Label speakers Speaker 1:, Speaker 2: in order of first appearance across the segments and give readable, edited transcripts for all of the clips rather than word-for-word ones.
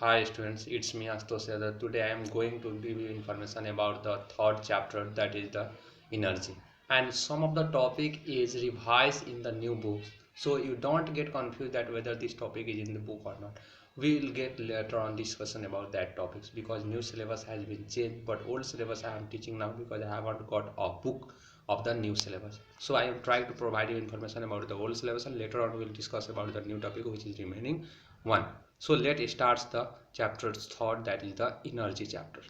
Speaker 1: Hi students, it's me Astos Yadav. Today I am going to give you information about the third chapter, that is the energy, and some of the topic is revised in the new books, so you don't get confused that whether this topic is in the book or not. We will get later on discussion about that topics because new syllabus has been changed, but old syllabus I am teaching now because I haven't got a book of the new syllabus. So I am trying to provide you information about the old syllabus, and later on we will discuss about the new topic which is remaining one. So let's start the chapter's third, that is the energy chapter.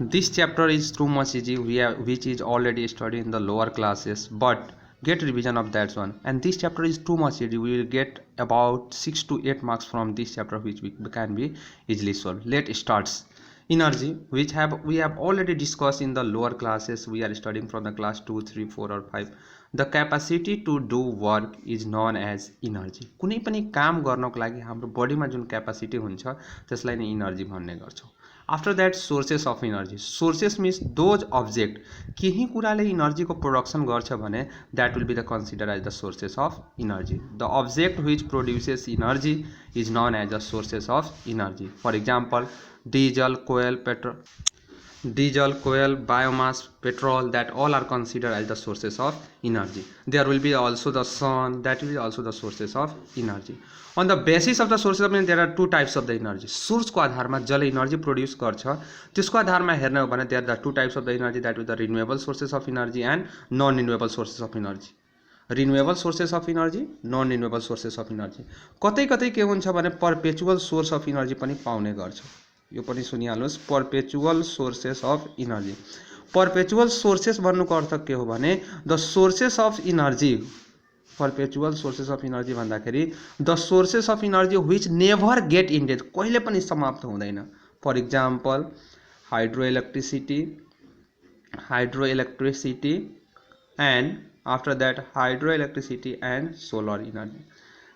Speaker 1: This chapter is too much easy, which is already studied in the lower classes, but get revision of that one. And this chapter is too much easy. We will get about 6 to 8 marks from this chapter, which can be easily solved. Let's start. Energy, which we have already discussed in the lower classes. We are studying from the class 2, 3, 4 or 5. The capacity to do work is known as energy. कुनै पनि काम गर्नको लागि हाम्रो बडीमा जुन capacity हुन्छ त्यसलाई नै एनर्जी भन्ने गर्छौं. After that sources of energy. Sources means those object केही कुराले एनर्जी को प्रोडक्सन गर्छ भने that will be the consider as the sources of energy. The object which produces energy is known as the sources of energy. For example diesel, coal, biomass, petrol, that all are considered as the sources of energy. There will be also the sun, that will be also the sources of energy. On the basis of the sources of energy, there are two types of the energy. Source को आधारमा जसले energy produce गर्छ त्यसको आधारमा हेर्ने हो भने there are two types of the energy, that is the renewable sources of energy and non renewable sources of energy. Renewable sources of energy, non renewable sources of energy. कतै कतै के हुन्छ भने perpetual source of energy पनि पाउने गर्छ. यो पनि सुनिहाल्नुस्, perpetual sources of energy. Perpetual sources भन्नुको अर्थ के हो भने the sources of energy. Perpetual sources of energy भन्दाखेरि the sources of energy which never get ended, कहिले पनि समाप्त हुँदैन. For example, hydroelectricity and after that hydroelectricity and solar energy.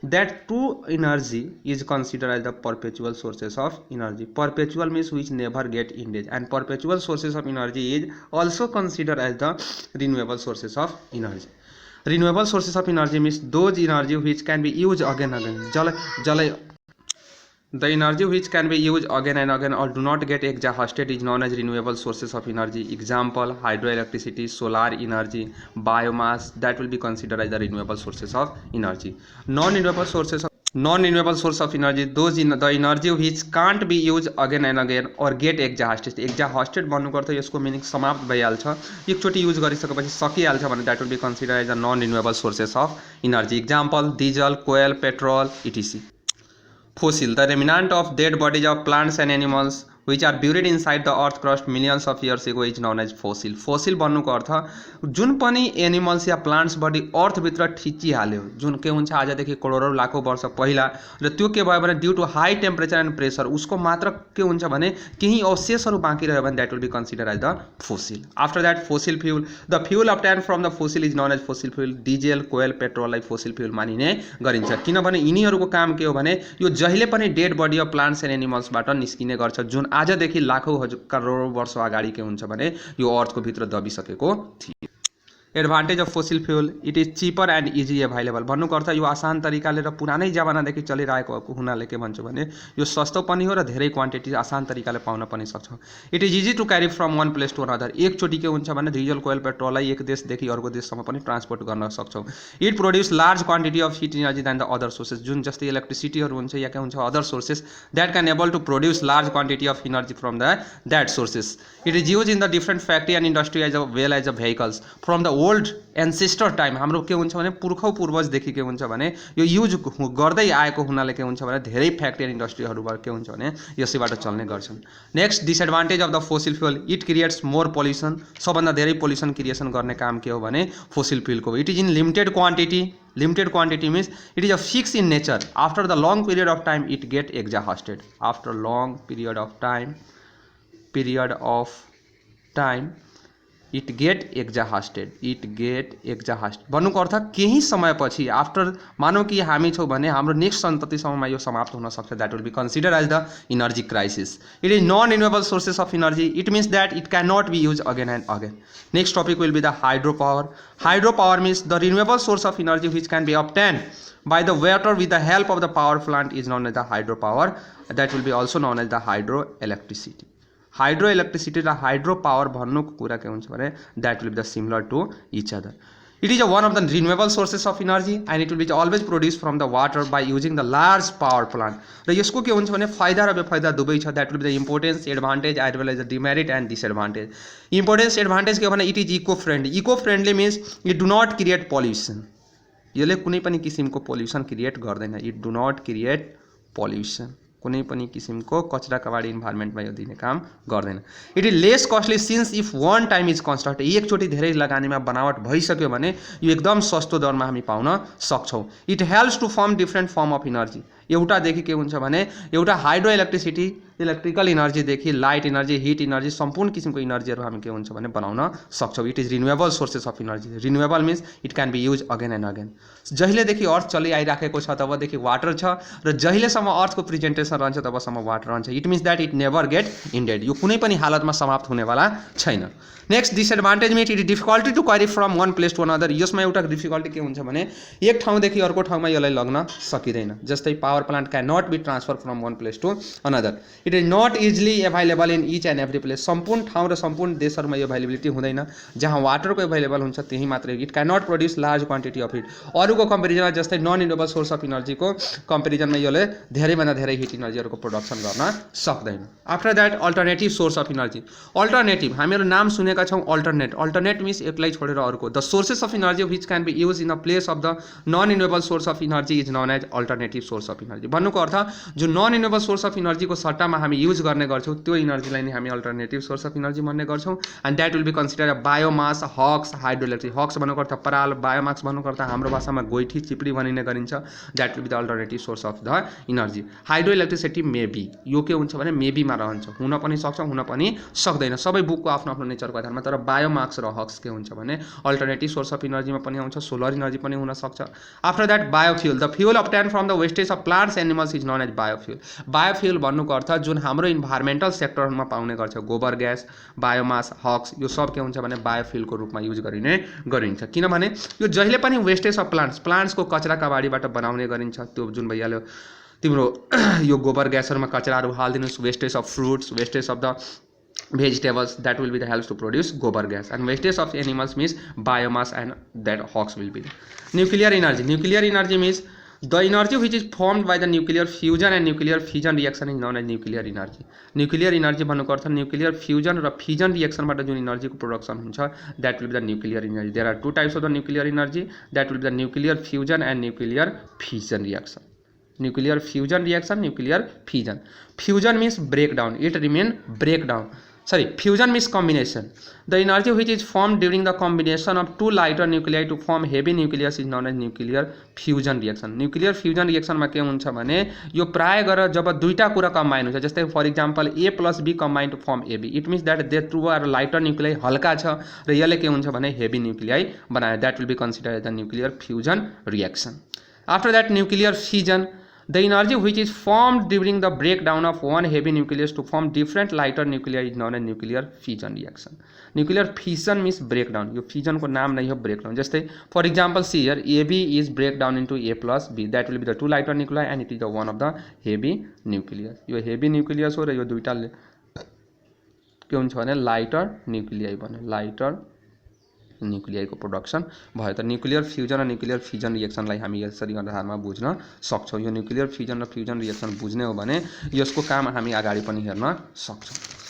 Speaker 1: That two energy is considered as the perpetual sources of energy. Perpetual means which never get ended, and perpetual sources of energy is also considered as the renewable sources of energy. Renewable sources of energy means those energy which can be used again and again. The energy which can be used again and again or do not get exhausted is known as renewable sources of energy. Example, hydroelectricity, solar energy, biomass, that will be considered as the renewable sources of energy. Non-renewable source of energy, those in the energy which can't be used again and again or get exhausted. Exhausted भन्नुको अर्थ यसको meaning समाप्त भइहाल्छ, एकचोटी use गरिसकेपछि सकिहाल्छ भने that will be considered as the non-renewable sources of energy. Example, diesel, coal, petrol, etc. Fossil, the remnant of dead bodies of plants and animals which are buried inside the earth crust millions of years ago is known as fossil. Fossil भन्नुको अर्थ जुन पनि animals या plants body अर्थ भित्र ठिचिहाल्यो, जुन के हुन्छ आजदेखि करोडौं लाखौं वर्ष पहिला, र त्यो के भयो भने due to high temperature and pressure उसको मात्र के हुन्छ भने केही अवशेषहरू बाँकी रह्यो भने that will be considered as the fossil. After that fossil fuel, the fuel obtained from the fossil is known as fossil fuel. Diesel, coal, पेट्रोललाई फोसिल फ्यूल मानिने गरिन्छ किनभने यिनीहरूको काम के हो भने यो जहिले पनि dead body of plants and एनिमल्सबाट निस्किने गर्छ जुन आजदेखि लाखौं करोडौं वर्ष अगाडि के हुन्छ भने यो अर्थको भित्र दबिसकेको थियो. Advantage of fossil fuel, it is cheaper and easy available. भन्नुको अर्थ यो आसान तरिकाले र पुरानै जमानादेखि चलिरहेको हुनाले के भन्छ भने यो सस्तो पनि हो र धेरै क्वान्टिटी आसान तरिकाले पाउन पनि सक्छौं. It is easy to carry from one place to another. एकचोटी के हुन्छ भने डिजल, कोयल, पेट्रोललाई एक देशदेखि अर्को देशसम्म पनि ट्रान्सपोर्ट गर्न सक्छौं. It produce large quantity of heat energy then the other sources. जुन जस्तै इलेक्ट्रिसिटीहरू हुन्छ या के हुन्छ other sources that can able to produce large quantity of energy from that sources. It is use in the different factory and industry as well as the vehicles from the old ancestor time. हाम्रो के हुन्छ भने पुर्खौ पूर्वजदेखि के हुन्छ भने यो use गर्दै आएको हुनाले के हुन्छ भने धेरै फ्याक्ट्री एन्ड इन्डस्ट्रीहरूबाट के हुन्छ भने यसैबाट चल्ने गर्छन्. Next disadvantage of the fossil fuel, it creates more pollution. सबभन्दा धेरै पोल्युसन क्रिएसन गर्ने काम के हो भने फोसिल फ्यूलको. It is in limited quantity. Limited quantity means it is a fixed in nature. After the long period of time it get exhausted. After long period of time it get exhaust भन्नुको अर्थ केही समयपछि after मानौ कि हामी छौँ भने हाम्रो नेक्स्ट सन्ततिसम्ममा यो समाप्त हुन सक्छ that will be consider as the energy crisis it is non renewable sources of energy it means that it can not be use again and again next topic will be the hydropower means the renewable source of energy which can be obtained by the water with the help of the power plant is known as the hydropower that will be also known as the hydroelectricity र hydropower भन्नुको कुरा के हुन्छ भने that will be the similar to each other it is one of the renewable sources of energy and it will be always produced from the water by using the large power plant र यसको के हुन्छ भने फाइदा र बेफाइदा दुवै छ that will be the importance advantage as well as the demerit and disadvantage importance advantage के भने it is eco-friendly means it do not create pollution यसले कुनै पनि किसिमको पोल्युसन क्रिएट गर्दैन it do not create pollution कुनै पनि किसिमको कचरा कबाडी इन्भाइरोमेन्टमा यो दिने काम गर्दैन it is lace costly since if one time is construct एकचोटि धेरै लगानीमा बनावट भइसक्यो भने यो एकदम सस्तो दरमा हामी पाउन सक्छौँ it helps to form different form of energy एउटादेखि के हुन्छ भने एउटा हाइड्रो इलेक्ट्रिसिटी इलेक्ट्रिकल इनर्जीदेखि लाइट इनर्जी हिट इनर्जी सम्पूर्ण किसिमको इनर्जीहरू हामी के हुन्छ भने बनाउन सक्छौँ it is renewable sources of energy renewable means it can be use again and again जहिलेदेखि अर्थ चलिआइराखेको छ तबदेखि वाटर छ र जहिलेसम्म अर्थको प्रेजेन्टेसन रहन्छ तबसम्म वाटर रहन्छ it means that it never get ended यो कुनै पनि हालतमा समाप्त हुनेवाला छैन नेक्स्ट डिसएडभान्टेज मिट it is difficulty to carry from one place to another यसमा एउटा डिफिकल्टी के हुन्छ भने एक ठाउँदेखि अर्को ठाउँमा यसलाई लग्न सकिँदैन जस्तै power plant can not be transfer from one place to another it is not easily available in each and every place सम्पूर्ण ठाउँ र सम्पूर्ण देशहरूमा यो एभाइलेबिलिटी हुँदैन जहाँ वाटरको एभाइलेबल हुन्छ त्यही मात्रै it can not produce large quantity of heat अरूको कम्पेरिजनमा जस्तै नन रिन्युएबल सोर्स अफ इनर्जीको कम्पेरिजनमा यसले धेरैभन्दा धेरै हिट इनर्जीहरूको प्रोडक्सन गर्न सक्दैन after that alternative source of energy alternative हामीहरू नाम सुनेका छौँ अल्टरनेट मिन्स एकलाई छोडेर अर्को the sources of energy which can be use in the place of the non renewable source of energy is known as alternative source of energy भन्नुको अर्थ जो non renewable source of इनर्जीको सट्टामा हामी use गर्ने गर्छौँ त्यो इनर्जीलाई नै हामी अल्टरनेटिभ सोर्स अफ इनर्जी भन्ने गर्छौँ and that will be consider biomass husks hydroelectric husks भन्नुको अर्थ पराल बायोमास भन्नुको अर्थ हाम्रो भाषामा गोइठी चिप्ली भनिने गरिन्छ that will be the alternative source of the energy hydroelectricity maybe यो के हुन्छ भने मेबीमा रहन्छ हुन पनि सक्छ हुन पनि सक्दैन सबै बुकको आफ्नो आफ्नो नेचरको आधारमा तर बायोमास र हक्स के हुन्छ भने अल्टरनेटिभ सोर्स अफ इनर्जीमा पनि आउँछ सोलर इनर्जी पनि हुन सक्छ after that biofuel the fuel obtain from the wastage of plants animals is known as biofuel भन्नुको अर्थ जुन हाम्रो इन्भाइरोमेन्टल सेक्टरमा पाउने गर्छ गोबर ग्यास बायोमास हक्स यो सब के हुन्छ भने बायोफ्युलको रूपमा युज गरिन्छ किनभने यो जहिले पनि वेस्टेज अफ प्लान्ट्सको कचरा कबाडीबाट बनाउने गरिन्छ त्यो जुन भइहाल्यो तिम्रो यो गोबर ग्यासहरूमा कचराहरू हालिदिनुहोस् wastage of fruits wastage of the vegetables that will be the helps to produce gobar gas and wastage of animals means biomass and that hawks will be nuclear energy means the energy which is formed by the nuclear fusion and nuclear fission reaction is known as nuclear energy भन्नुको अर्थ nuclear fusion र fission reaction बाट जुन energy को production हुन्छ that will be the nuclear energy there are two types of the nuclear energy that will be the nuclear fusion and nuclear fission reaction nuclear fusion means breakdown it remain fusion means combination the energy which is formed during the combination of two lighter nuclei to form heavy nucleus is known as nuclear fusion reaction मा के हुन्छ भने यो प्राय गरेर जब दुईटा कुरा combine हुन्छ जस्तै for example A plus B combine to form AB it means that they two are lighter nuclei हल्का छ र यसले के हुन्छ भने heavy nuclei बनायो that will be considered as the nuclear fusion reaction after that nuclear fission the energy which is formed during the breakdown of one heavy nucleus to form different lighter nuclei is known as nuclear fission means breakdown यो fission को नाम नहीं हो breakdown जस्तै for example see here AB is breakdown into A plus B that will be the two lighter nuclei and it is the one of the heavy nucleus यो heavy nucleus हो र यो दुईटाले के हुन्छ भने lighter nuclei बन्यो lighter न्युक्लियरको production भयो त न्युक्लियर फ्युजन र न्युक्लियर फिजन रिएक्सनलाई हामी यसरी आधारमा बुझ्न सक्छौँ यो न्युक्लियर फ्युजन र फ्युजन रिएक्सन बुझ्ने हो भने यसको काम हामी अगाडि पनि हेर्न सक्छौँ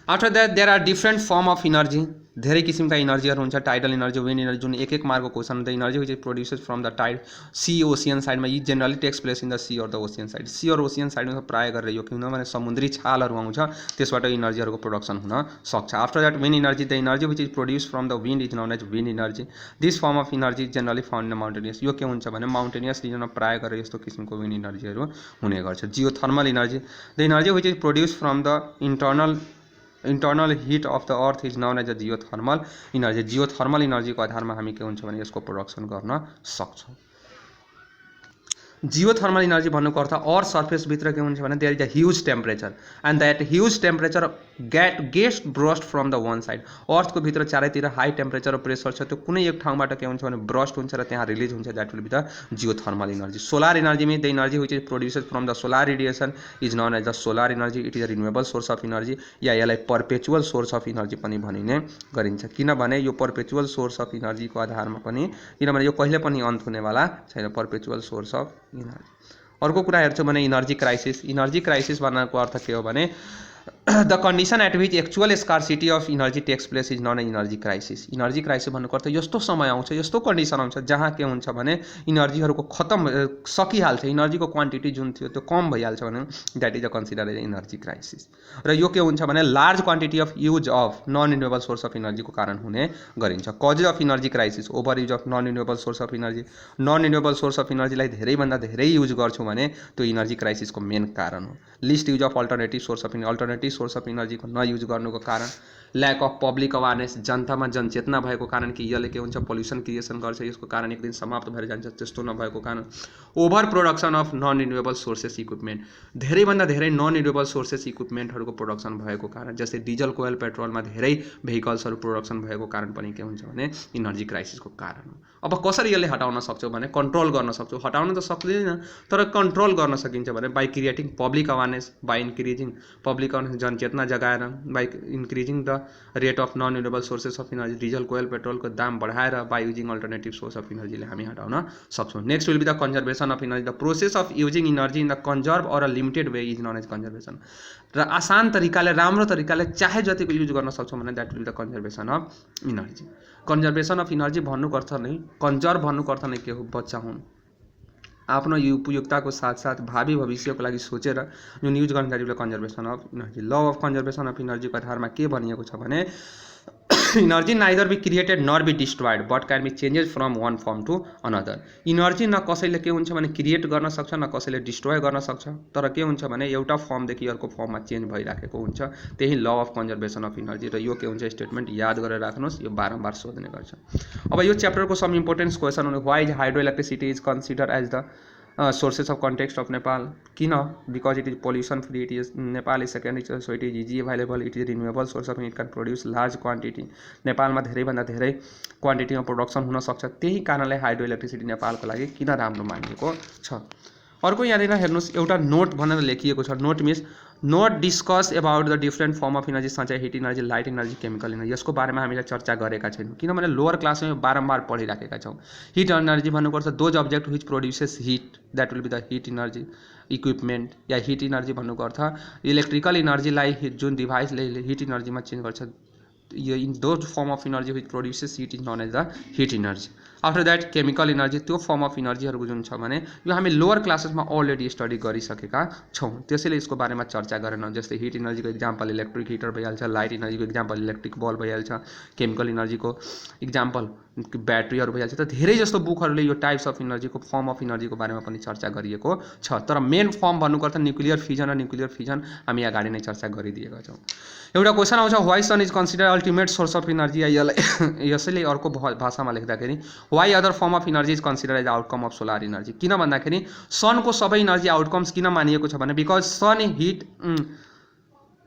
Speaker 1: after that there are different form of energy धेरै किसिमका इनर्जीहरू हुन्छ टाइडल इनर्जी विन्ड इनर्जी जुन एक मार्को question the energy which is produces from the tide sea ocean साइडमा यी generally takes place in the sea or the ocean side sea और ocean साइडमा प्राय गरेर यो किनभने समुद्री छालहरू आउँछ त्यसबाट इनर्जीहरूको प्रोडक्सन हुन सक्छ after that wind energy the energy which is produce from the wind is known as wind energy this form of energy generally found in mountainous यो के हुन्छ भने माउन्टेनियस रिजनमा प्राय गरेर यस्तो किसिमको विन्ड इनर्जीहरू हुने गर्छ geothermal energy the energy which is produce from the internal heat of the earth is known as a geothermal energy. Geothermal इनर्जीको आधारमा हामी के हुन्छ भने यसको प्रोडक्सन गर्न सक्छौँ। जियोथर्मल इनर्जी भन्नुको अर्थ अर्थ सर्फेसभित्र के हुन्छ भने there is a huge temperature and that huge temperature gets burst from the one side. अर्थको भित्र चारैतिर हाई टेम्परेचर र प्रेसर छ, त्यो कुनै एक ठाउँबाट के हुन्छ भने ब्रस्ट हुन्छ र त्यहाँ रिलिज हुन्छ, that will be the geothermal energy. Solar energy means the energy which is produced from the solar radiation is known as the solar energy. It is a renewable source of energy, या यसलाई perpetual source of energy पनि भनिने गरिन्छ, किनभने यो perpetual source of इनर्जीको आधारमा पनि, किनभने यो कहिले पनि अन्त हुनेवाला छैन, पर्पेचुअल सोर्स अफ इनर्जी। अर्को कुरा हेर्छौँ भने इनर्जी क्राइसिस। इनर्जी क्राइसिस भन्नको अर्थ के हो भने the condition at which actual scarcity of energy takes place is known energy crisis. Energy crisis भन्नुको अर्थ यस्तो समय आउँछ, यस्तो कन्डिसन आउँछ जहाँ के हुन्छ भने इनर्जीहरूको खत्म सकिहाल्छ, इनर्जीको क्वान्टिटी जुन थियो त्यो कम भइहाल्छ भने that is a consider as energy crisis. र यो के हुन्छ भने large quantity of use of non renewable source of इनर्जीको कारण हुने गरिन्छ। Causes of energy crisis, over use of non renewable source of energy. Non renewable source of इनर्जीलाई धेरैभन्दा धेरै युज गर्छौँ भने त्यो इनर्जी क्राइसिसको मेन कारण हो। Least use of alternative source of alternative source of इनर्जीको नयुज गर्नुको कारण, ल्याक अफ पब्लिक अवेरनेस, जनतामा जनचेतना भएको कारण कि यसले के हुन्छ पोल्युसन क्रिएसन गर्छ, यसको कारण एक दिन समाप्त भएर जान्छ, त्यस्तो नभएको कारण। Over production of non renewable sources equipment, धेरैभन्दा धेरै नन रिन्युएबल सोर्सेस इक्विपमेन्टहरूको प्रोडक्सन भएको कारण, जस्तै डिजल कोइल पेट्रोलमा धेरै भेहिकल्सहरू प्रोडक्सन भएको कारण पनि के हुन्छ भने इनर्जी क्राइसिसको कारण हो। अब कसरी यसले हटाउन सक्छौँ भने कन्ट्रोल गर्न सक्छौँ, हटाउन त सक्दैन तर कन्ट्रोल गर्न सकिन्छ भने by creating public awareness, by increasing public awareness, जनचेतना जगाएर, by increasing the rate of non renewable sources of energy, diesel coal पेट्रोलको दाम बढाएर by using alternative source of इनर्जीले हामी हटाउन सक्छौँ। Next will be the conservation of energy. The process of using energy in the conserve or a limited way is known as conservation. र आसान तरिकाले, राम्रो तरिकाले चाहे जतिको युज गर्न सक्छौँ भने that will be the conservation of energy. Conservation of energy भन्नुको अर्थ नै, कन्जर्भ भन्नुको अर्थ नै के हो, बचाउनु, आफ्नो उपयोगिताको साथसाथ भावी भविष्यको लागि सोचेर जुन युज गर्ने, that will be conservation of energy. Law of conservation of इनर्जीको आधारमा के भनिएको छ भने energy neither be created nor be destroyed but can be changes from one form to another. Energy न कसैले के हुन्छ भने क्रिएट गर्न सक्छ न कसैले डिस्ट्रोय गर्न सक्छ, तर के हुन्छ भने एउटा फर्मदेखि अर्को फर्ममा चेन्ज भइराखेको हुन्छ, त्यही ल अफ कन्जर्भेसन अफ इनर्जी। र यो के हुन्छ स्टेटमेन्ट याद गरेर राख्नुहोस्, यो बारम्बार सोध्ने गर्छ। अब यो च्याप्टरको सम इम्पोर्टेन्स क्वेसन हुनु, why is hydro electricity is consider as the sources of context of Nepal, किन, because it is pollution free, it is Nepal is second richest, so it is easy available, it is a renewable source of, it can produce large quantity। नेपालमा धेरैभन्दा धेरै क्वान्टिटीमा production हुन सक्छ, त्यही कारणले hydro electricity नेपालको लागि किन राम्रो मानिएको छ। अर्को यहाँनिर हेर्नुहोस्, एउटा नोट भनेर लेखिएको छ। Note means note discuss about the different form of energy such hit energy, light energy, chemical energy. यसको बारेमा हामीले चर्चा गरेका छैनौँ किनभने लोअर क्लासमा बारम्बार पढिराखेका छौँ। हिट एनर्जी भन्नुको अर्थ those object which produces heat, that will be the heat energy equipment. या हिट इनर्जी भन्नुको अर्थ इलेक्ट्रिकल इनर्जीलाई जुन डिभाइसले हिट इनर्जीमा चेन्ज गर्छ, यो in those form of energy which produces heat is known as the heat energy. After that chemical energy, त्यो form of इनर्जीहरू जुन छ भने यो हामी लोअर क्लासेसमा अलरेडी स्टडी गरिसकेका छौँ, त्यसैले यसको बारेमा चर्चा गरेन। जस्तै हिट इनर्जीको इक्जाम्पल इलेक्ट्रिक हिटर भइहाल्छ, लाइट इनर्जीको इक्जाम्पल इलेक्ट्रिक बल्ब भइहाल्छ, केमिकल इनर्जीको इक्जाम्पल ब्याट्रीहरू भइहाल्छ। त धेरै जस्तो बुकहरूले यो टाइप्स अफ इनर्जीको फर्म अफ इनर्जीको बारेमा पनि चर्चा गरिएको छ, तर मेन फर्म भन्नुको अर्थ न्युक्लियर फिजन र न्युक्लियर फिजन हामी अगाडि नै चर्चा गरिदिएका छौँ। एउटा क्वेसन आउँछ, why sun is consider ultimate source of energy. यसलाई यसैले अर्को भाषामा लेख्दाखेरि व्हाइ other form of energy is consider as outcome of solar energy. किन भन्दाखेरि सनको सबै इनर्जी आउटकम्स किन मानिएको छ भने because sun heat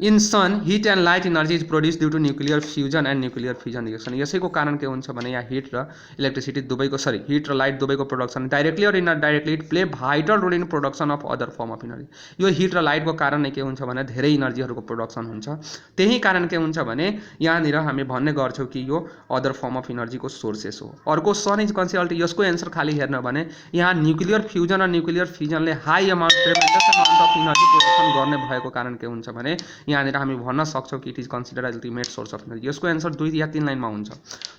Speaker 1: in sun heat and light energy is produce due to nuclear fusion and nuclear fission reaction. यसैको कारण के हुन्छ भने यहाँ हिट र इलेक्ट्रिसिटी दुवैको हिट र लाइट दुवैको प्रोडक्सन डाइरेक्टली और indirectly it play vital role in production of other form of energy. यो हिट र लाइटको कारण नै के हुन्छ भने धेरै इनर्जीहरूको प्रोडक्सन हुन्छ, त्यही कारण के हुन्छ भने यहाँनिर हामी भन्ने गर्छौँ कि यो अदर फर्म अफ इनर्जीको सोर्सेस हो। अर्को सन इज कन्सिडर, यसको एन्सर खाली हेर्न भने यहाँ न्युक्लियर फ्युजन र न्युक्लियर फिजनले high amount of energy production गर्ने भएको कारण के हुन्छ भने यहाँनिर हामी भन्न सक्छौँ कि it is consider as ultimate source of energy. यसको एन्सर 2 या 3 लाइनमा हुन्छ।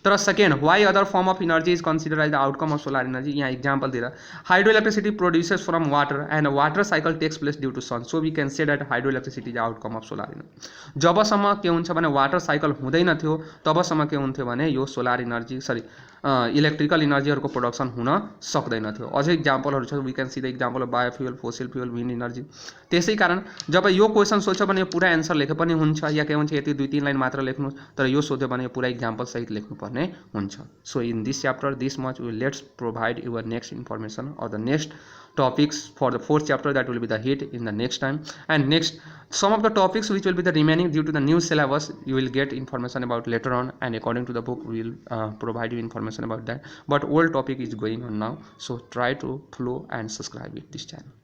Speaker 1: तर second, why other form of energy is consider as the outcome of solar energy, यहाँ इक्जाम्पल दिएर hydro electricity produces from water and water cycle takes place due to sun, so we can say that hydro electricity is outcome of solar energy. जबसम्म के हुन्छ भने water cycle हुँदैन थियो तबसम्म के हुन्थ्यो भने यो सोलर इनर्जी इलेक्ट्रिकल इनर्जीहरूको प्रोडक्सन हुन सक्दैन थियो। अझै इक्जाम्पलहरू छ, we can see the example of biofuel, fossil fuel, wind energy. त्यसै कारण जब यो क्वेसन सोध्छ भने यो पुरा एन्सर लेखे पनि हुन्छ, या के भन्छ यति 2-3 लाइन मात्र लेख्नु, तर यो सोध्यो भने यो पुरा इक्जाम्पल सहित लेख्नुपर्ने हुन्छ। So in this chapter this much we let's provide your next information or the next topics for the 4th chapter, that will be the hit in the next time. And next, some of the topics which will be the remaining due to the new syllabus, you will get information about later on, and according to the book we will provide you information about that. But old topic is going on now, so try to follow and subscribe with this channel.